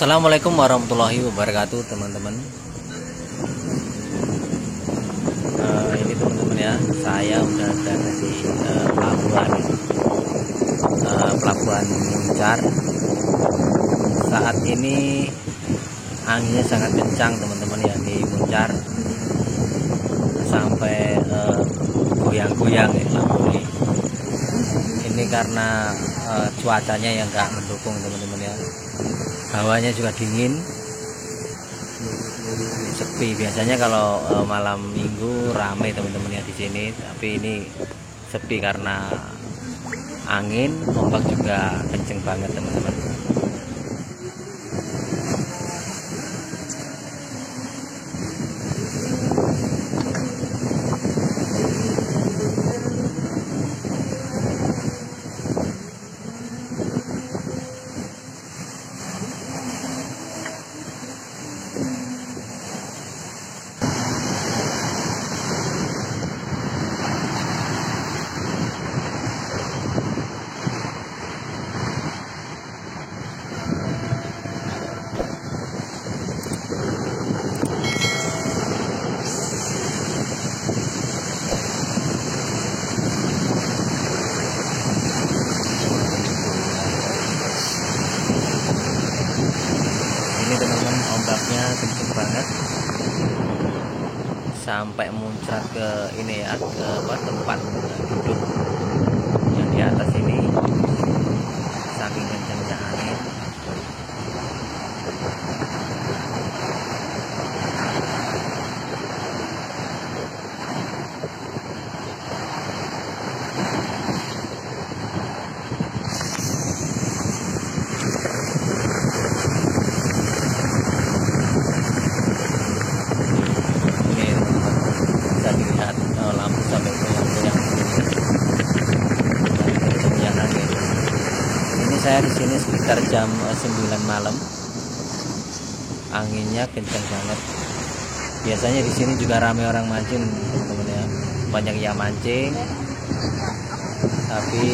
Assalamualaikum warahmatullahi wabarakatuh, teman-teman. Ini teman-teman ya, saya udah ada di pelabuhan Muncar. Saat ini anginnya sangat kencang, teman-teman ya, di Muncar sampai goyang-goyang ya lampu ini. Ini karena cuacanya yang nggak mendukung, teman-teman ya. Hawanya juga dingin, sepi. Biasanya kalau malam minggu ramai, teman-teman ya, di sini, tapi ini sepi karena angin, ombak juga kenceng banget, teman-teman. Ini teman-teman, ombaknya kenceng banget sampai muncrat ke ini ya, ke tempat duduk yang di atas ini, saking kencengnya angin. Lampu sampai goyang-goyang kencangnya angin. Ini saya di sini sekitar jam 9 malam. Anginnya kencang banget. Biasanya di sini juga ramai orang mancing, teman-teman ya. Banyak yang mancing. Tapi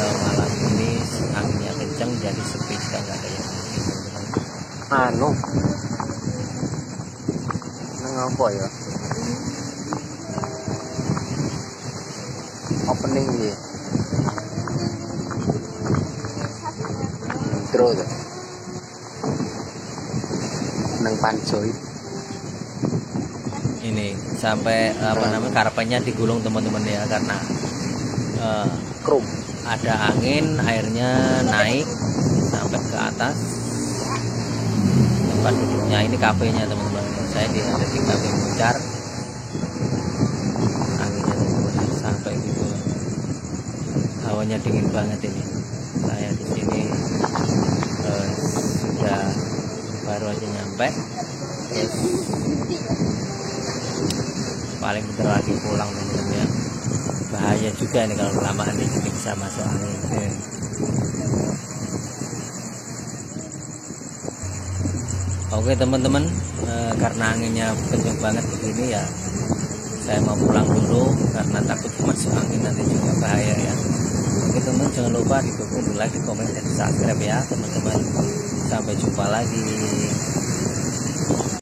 malam ini anginnya kencang, jadi sepi, sudah nggak ada yang mancing, teman-teman. Ngapa ya? Opening ya. Terus nang pancoy. Ini sampai karpetnya digulung, teman-teman ya, karena Krum. ada angin, airnya naik sampai ke atas tempat duduknya. Ini kafenya, teman-teman. Saya ada di kafe Muncar. Anginnya sampai gitu, hawanya dingin banget ini. Saya di sini sudah baru aja nyampe, terus paling bentar lagi pulang, teman-teman ya. Bahaya juga nih kalau kelamaan di sini, bisa masuk angin. Oke teman-teman, karena anginnya kenceng banget begini ya, saya mau pulang dulu karena takut masuk angin, nanti juga bahaya ya. Oke teman, jangan lupa didukung, di like, di komen, dan di subscribe ya teman-teman. Sampai jumpa lagi.